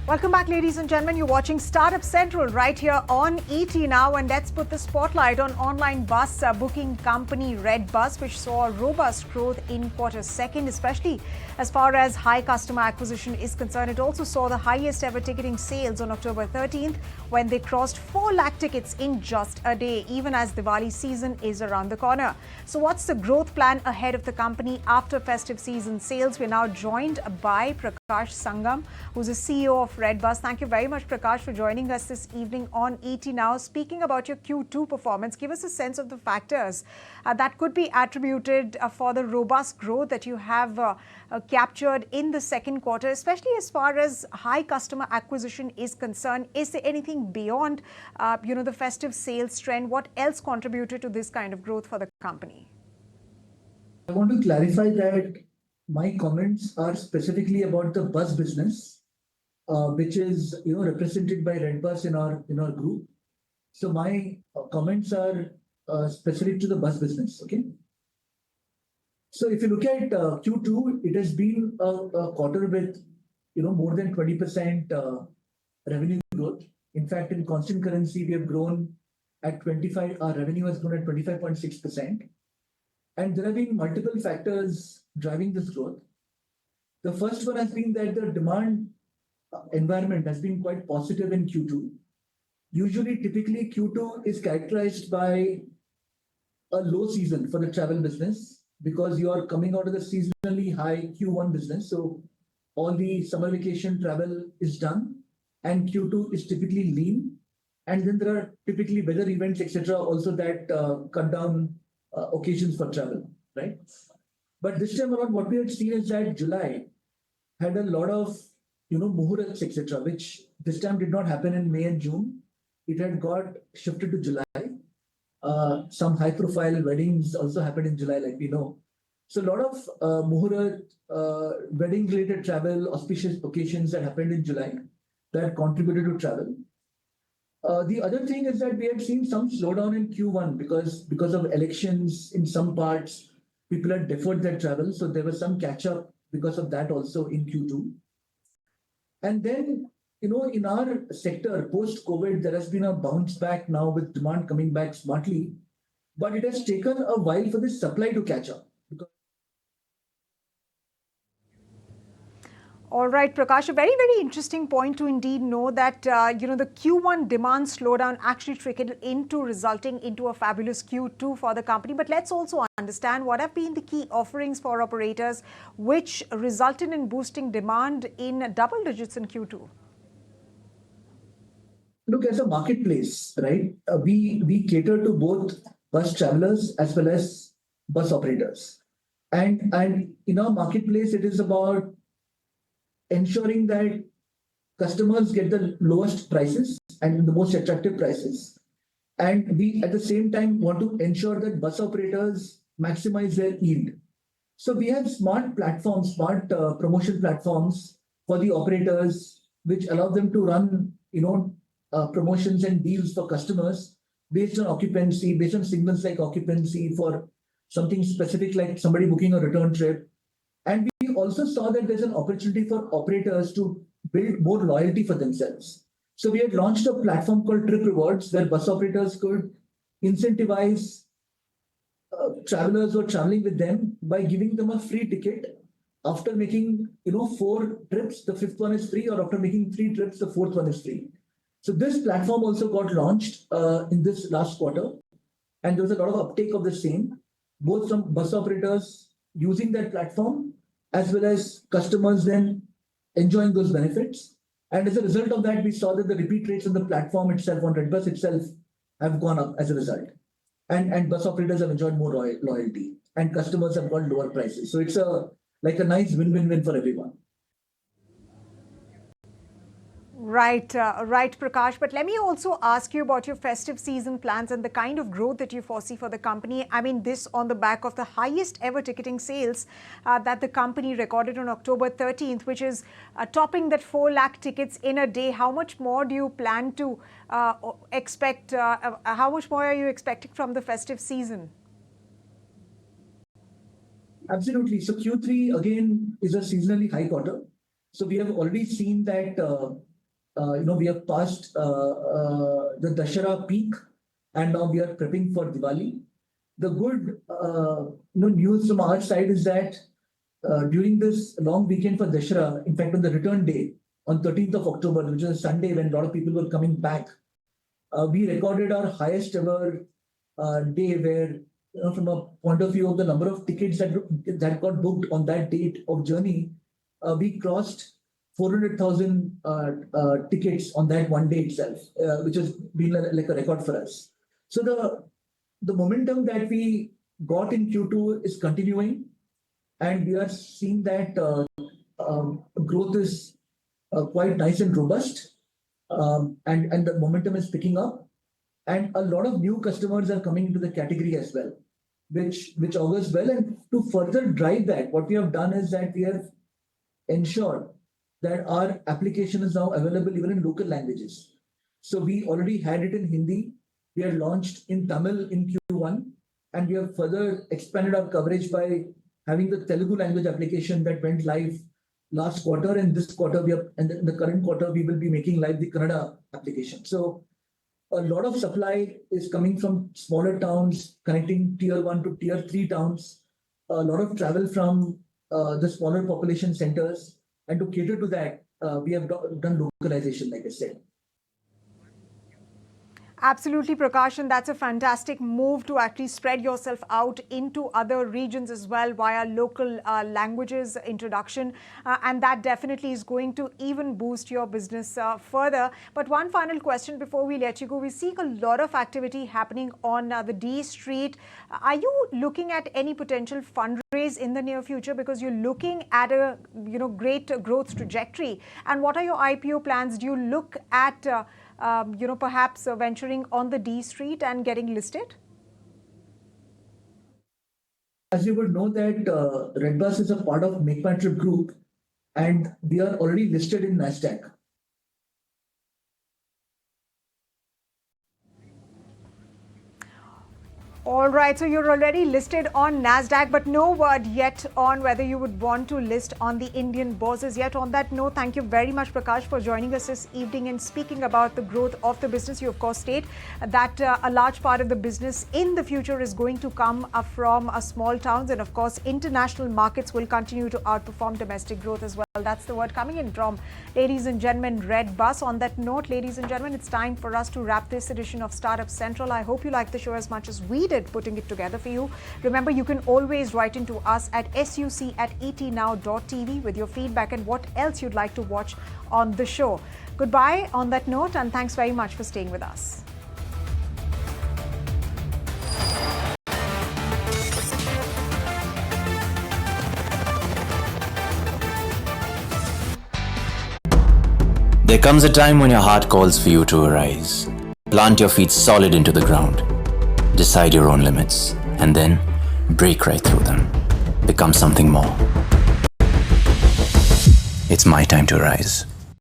Welcome back, ladies and gentlemen. You're watching Startup Central right here on ET now, and let's put the spotlight on online bus booking company Redbus, which saw robust growth in Q2, especially as far as high customer acquisition is concerned. It also saw the highest ever ticketing sales on October 13th when they crossed 4 lakh tickets in just a day, even as Diwali season is around the corner. So what's the growth plan ahead of the company after festive season sales? We're now joined by Prakash Sangam, who's the CEO of Redbus. Thank you very much, Prakash, for joining us this evening on ET Now. Speaking about your Q2 performance, give us a sense of the factors that could be attributed for the robust growth that you have captured in the second quarter, especially as far as high customer acquisition is concerned. Is there anything beyond, the festive sales trend? What else contributed to this kind of growth for the company? I want to clarify that my comments are specifically about the bus business, which is represented by Redbus in our group. So my comments are specific to the bus business. Okay. So if you look at Q2, it has been a quarter with more than 20% revenue growth. In fact, in constant currency, we have grown at 25. Our revenue has grown at 25.6%. And there have been multiple factors driving this growth. The first one has been that the demand environment has been quite positive in Q2. Typically, Q2 is characterized by a low season for the travel business because you are coming out of the seasonally high Q1 business. So all the summer vacation travel is done, and Q2 is typically lean. And then there are typically weather events, etc., also that cut down occasions for travel, right? But this time around, what we had seen is that July had a lot of muhurats, etc., which this time did not happen in May and June. It had got shifted to July. Some high-profile weddings also happened in July, like we know. So a lot of muhurat, wedding-related travel, auspicious occasions that happened in July that contributed to travel. The other thing is that we had seen some slowdown in Q1 because of elections in some parts. People had deferred their travel, so there was some catch-up because of that also in Q2. And then, in our sector, post-COVID, there has been a bounce back now with demand coming back smartly. But it has taken a while for the supply to catch up. All right, Prakash, a very, very interesting point to indeed know that, the Q1 demand slowdown actually trickled into resulting into a fabulous Q2 for the company. But let's also understand what have been the key offerings for operators which resulted in boosting demand in double digits in Q2. Look, as a marketplace, right, we cater to both bus travelers as well as bus operators. And in our marketplace, it is about ensuring that customers get the lowest prices and the most attractive prices. And we, at the same time, want to ensure that bus operators maximize their yield. So we have smart platforms, smart promotion platforms for the operators, which allow them to run, promotions and deals for customers based on occupancy, based on signals like occupancy for something specific like somebody booking a return trip. And we also saw that there's an opportunity for operators to build more loyalty for themselves. So we had launched a platform called Trip Rewards where bus operators could incentivize travelers who are traveling with them by giving them a free ticket. After making 4 trips, the 5th one is free, or after making 3 trips, the 4th one is free. So this platform also got launched in this last quarter, and there was a lot of uptake of the same, both from bus operators using that platform as well as customers then enjoying those benefits. And as a result of that, we saw that the repeat rates on the platform itself, on Redbus itself, have gone up as a result. And bus operators have enjoyed more loyalty, and customers have got lower prices. So it's like a nice win-win-win for everyone. Right, Prakash. But let me also ask you about your festive season plans and the kind of growth that you foresee for the company. I mean, this on the back of the highest ever ticketing sales that the company recorded on October 13th, which is topping that 4 lakh tickets in a day. How much more do you plan to expect? How much more are you expecting from the festive season? Absolutely. So Q3 again is a seasonally high quarter. So we have already seen that we have passed the Dashera peak, and now we are prepping for Diwali. The good news from our side is that during this long weekend for Dashera, in fact, on the return day, on 13th of October, which is a Sunday when a lot of people were coming back, we recorded our highest ever day where, from a point of view of the number of tickets that got booked on that date of journey, we crossed 400,000 tickets on that one day itself, which has been like a record for us. So the momentum that we got in Q2 is continuing, and we are seeing that growth is quite nice and robust, and the momentum is picking up, and a lot of new customers are coming into the category as well, which augurs well. And to further drive that, what we have done is that we have ensured that our application is now available even in local languages. So we already had it in Hindi. We are launched in Tamil in Q1, and we have further expanded our coverage by having the Telugu language application that went live last quarter, and this quarter and in the current quarter we will be making live the Kannada application. So a lot of supply is coming from smaller towns, connecting tier 1 to tier 3 towns. A lot of travel from the smaller population centers, and to cater to that, we have done localization, like I said. Absolutely, Prakash, and that's a fantastic move to actually spread yourself out into other regions as well via local languages introduction, and that definitely is going to even boost your business further. But one final question before we let you go. We see a lot of activity happening on the D Street. Are you looking at any potential fundraise in the near future, because you're looking at a great growth trajectory? And what are your IPO plans? Do you look at perhaps venturing on the D Street and getting listed? As you would know that Redbus is a part of Make My Trip Group, and we are already listed in NASDAQ. All right, so you're already listed on NASDAQ, but no word yet on whether you would want to list on the Indian bourses yet. On that note, thank you very much, Prakash, for joining us this evening and speaking about the growth of the business. You, of course, state that a large part of the business in the future is going to come from small towns, and, of course, international markets will continue to outperform domestic growth as well. That's the word coming in from, ladies and gentlemen, Redbus. On that note, ladies and gentlemen, it's time for us to wrap this edition of Startup Central. I hope you liked the show as much as we did putting it together for you. Remember, you can always write into us at suc@etnow.tv with your feedback and what else you'd like to watch on the show. Goodbye on that note, and thanks very much for staying with us. There comes a time when your heart calls for you to arise. Plant your feet solid into the ground. Decide your own limits, and then break right through them. Become something more. It's my time to rise.